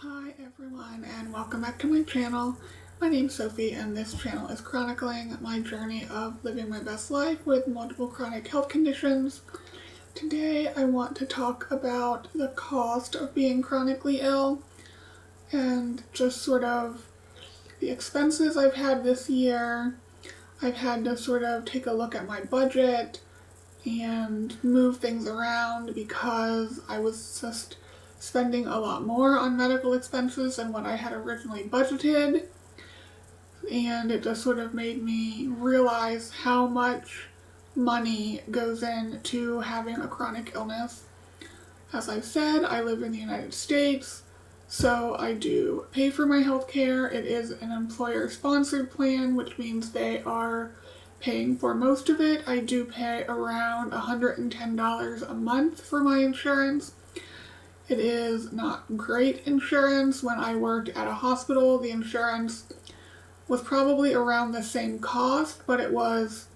Hi everyone, and welcome back to my channel. My name's Sophie, and this channel is chronicling my journey of living my best life with multiple chronic health conditions. Today I want to talk about the cost of being chronically ill and just sort of the expenses I've had this year. I've had to sort of take a look at my budget and move things around because I was just spending a lot more on medical expenses than what I had originally budgeted, and it just sort of made me realize how much money goes into having a chronic illness. As I've said, I live in the United States, so I do pay for my health care. It is an employer-sponsored plan, which means they are paying for most of it. I do pay around $110 a month for my insurance. It is not great insurance. When I worked at a hospital, the insurance was probably around the same cost, but it was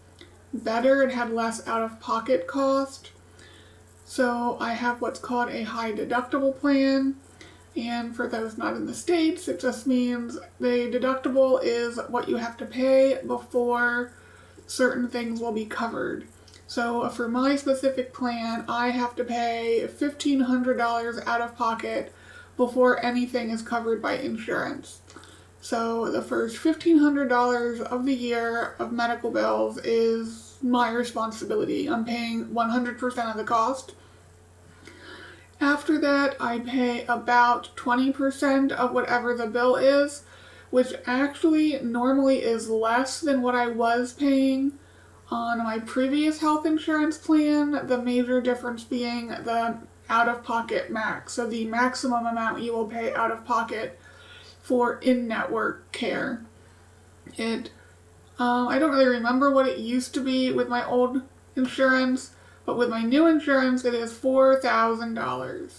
better. It had less out-of-pocket cost. So I have what's called a high deductible plan. And for those not in the States, it just means the deductible is what you have to pay before certain things will be covered. So for my specific plan, I have to pay $1,500 out of pocket before anything is covered by insurance. So the first $1,500 of the year of medical bills is my responsibility. I'm paying 100% of the cost. After that, I pay about 20% of whatever the bill is, which actually normally is less than what I was paying on my previous health insurance plan, the major difference being the out-of-pocket max. So the maximum amount you will pay out of pocket for in-network care. I don't really remember what it used to be with my old insurance, but with my new insurance it is $4,000.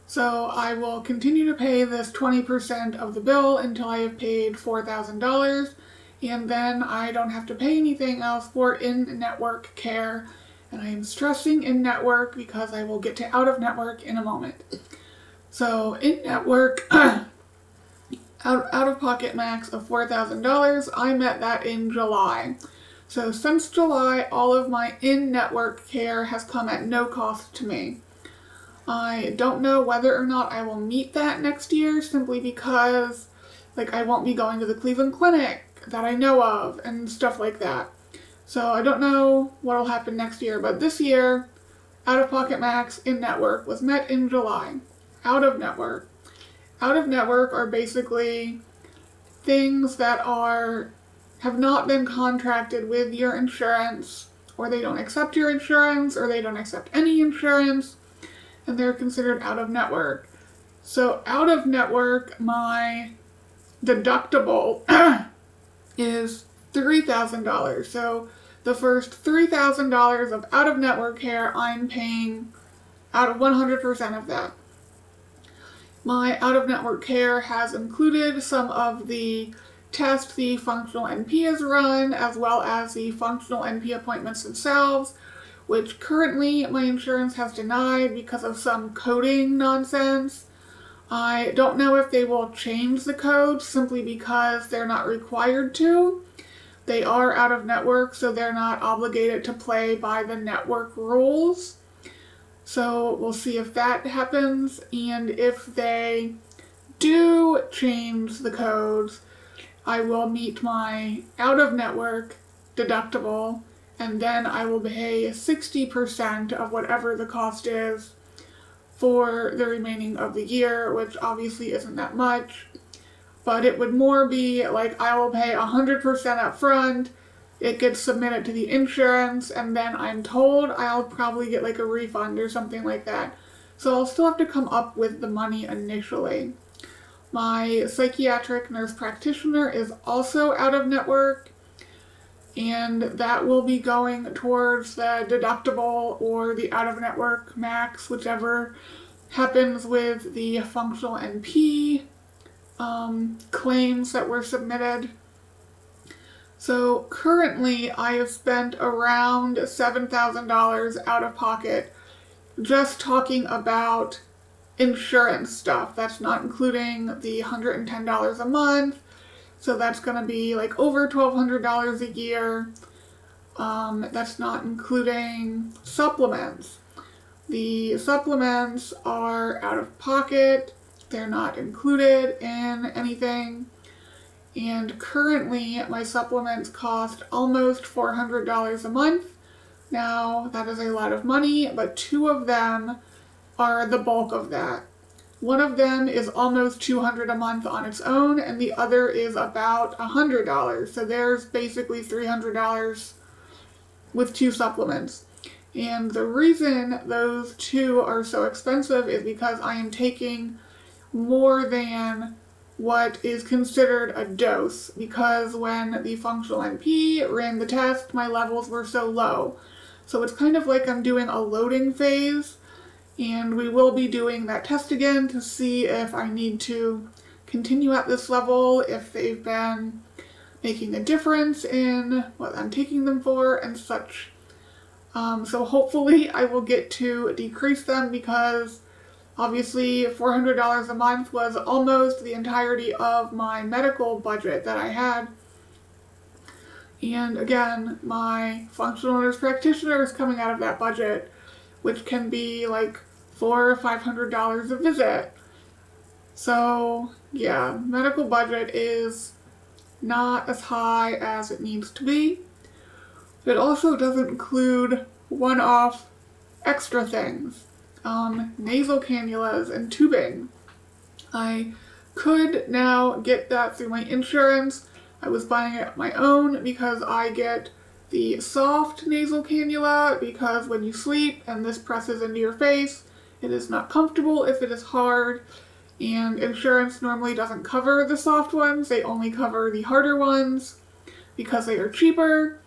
So I will continue to pay this 20% of the bill until I have paid $4,000. And then I don't have to pay anything else for in-network care. And I am stressing in-network because I will get to out-of-network in a moment. So in-network, out-of-pocket max of $4,000, I met that in July. So since July, all of my in-network care has come at no cost to me. I don't know whether or not I will meet that next year, simply because I won't be going to the Cleveland Clinic that I know of and stuff like that. So I don't know what will happen next year, but this year, out-of-pocket max in-network was met in July. Out-of-network. Out-of-network are basically things that have not been contracted with your insurance, or they don't accept your insurance, or they don't accept any insurance, and they're considered out-of-network. So out-of-network, my deductible is $3,000. So the first $3,000 of out-of-network care, I'm paying out of 100% of that. My out-of-network care has included some of the tests the functional NP has run, as well as the functional NP appointments themselves, which currently my insurance has denied because of some coding nonsense. I don't know if they will change the code simply because they're not required to. They are out of network, so they're not obligated to play by the network rules. So we'll see if that happens, and if they do change the codes, I will meet my out-of-network deductible, and then I will pay 60% of whatever the cost is for the remaining of the year, which obviously isn't that much, but it would more be I will pay 100% up front, it gets submitted to the insurance, and then I'm told I'll probably get a refund or something like that. So I'll still have to come up with the money initially. My psychiatric nurse practitioner is also out of network, and that will be going towards the deductible or the out-of-network max, whichever happens with the functional NP claims that were submitted. So currently I have spent around $7,000 out of pocket just talking about insurance stuff. That's not including the $110 a month. So that's going to be like over $1,200 a year. That's not including supplements. The supplements are out of pocket. They're not included in anything. And currently my supplements cost almost $400 a month. Now that is a lot of money, but 2 of them are the bulk of that. One of them is almost $200 a month on its own, and the other is about $100. So there's basically $300 with 2 supplements. And the reason those 2 are so expensive is because I am taking more than what is considered a dose, because when the functional NP ran the test, my levels were so low. So it's kind of like I'm doing a loading phase, and we will be doing that test again to see if I need to continue at this level, if they've been making a difference in what I'm taking them for and such. So hopefully I will get to decrease them, because obviously $400 a month was almost the entirety of my medical budget that I had. And again, my functional nurse practitioner is coming out of that budget, which can be like $400 or $500 a visit. So yeah, medical budget is not as high as it needs to be. It also doesn't include one-off extra things. Nasal cannulas and tubing. I could now get that through my insurance. I was buying it my own because I get the soft nasal cannula, because when you sleep and this presses into your face, it is not comfortable if it is hard, and insurance normally doesn't cover the soft ones. They only cover the harder ones because they are cheaper.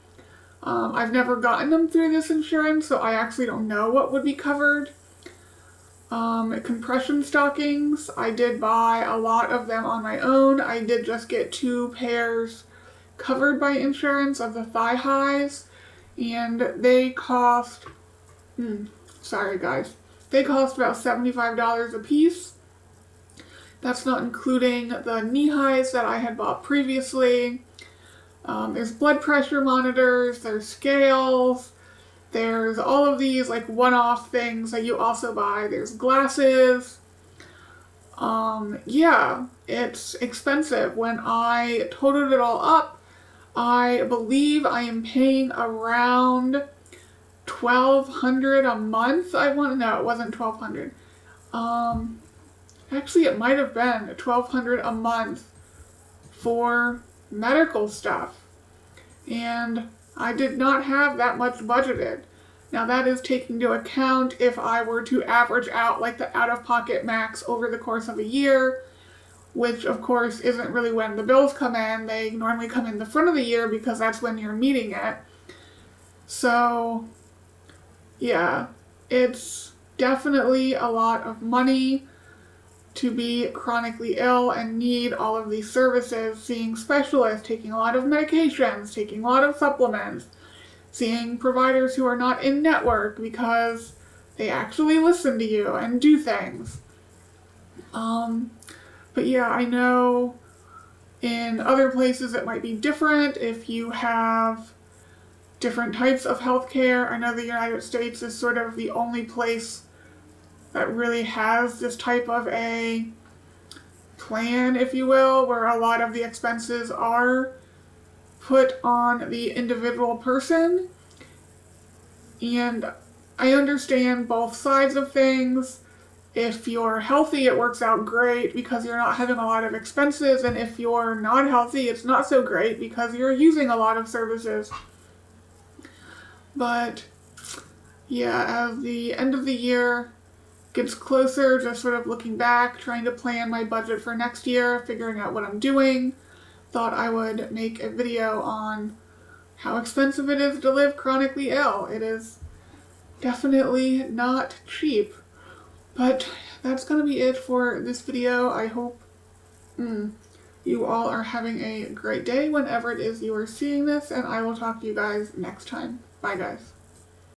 I've never gotten them through this insurance, so I actually don't know what would be covered. Compression stockings, I did buy a lot of them on my own. I did just get 2 pairs covered by insurance of the thigh highs, and they cost, sorry guys, they cost about $75 a piece. That's not including the knee highs that I had bought previously. There's blood pressure monitors, there's scales, there's all of these like one-off things that you also buy. There's glasses. Yeah, it's expensive. When I totaled it all up, I believe I am paying around $1,200 a month. No, it wasn't $1,200. Actually, it might have been $1,200 a month for medical stuff. And I did not have that much budgeted. Now that is taking into account if I were to average out like the out-of-pocket max over the course of a year, which of course isn't really when the bills come in. They normally come in the front of the year because that's when you're meeting it. So yeah, it's definitely a lot of money to be chronically ill and need all of these services, seeing specialists, taking a lot of medications, taking a lot of supplements, seeing providers who are not in network because they actually listen to you and do things. But yeah, I know in other places it might be different if you have different types of healthcare. I know the United States is sort of the only place that really has this type of a plan, if you will, where a lot of the expenses are put on the individual person. And I understand both sides of things. If you're healthy, it works out great because you're not having a lot of expenses, and if you're not healthy, it's not so great because you're using a lot of services. But yeah, as the end of the year gets closer, just sort of looking back, trying to plan my budget for next year, figuring out what I'm doing, thought I would make a video on how expensive it is to live chronically ill. It is definitely not cheap. But that's going to be it for this video. I hope you all are having a great day whenever it is you are seeing this, and I will talk to you guys next time. Bye guys.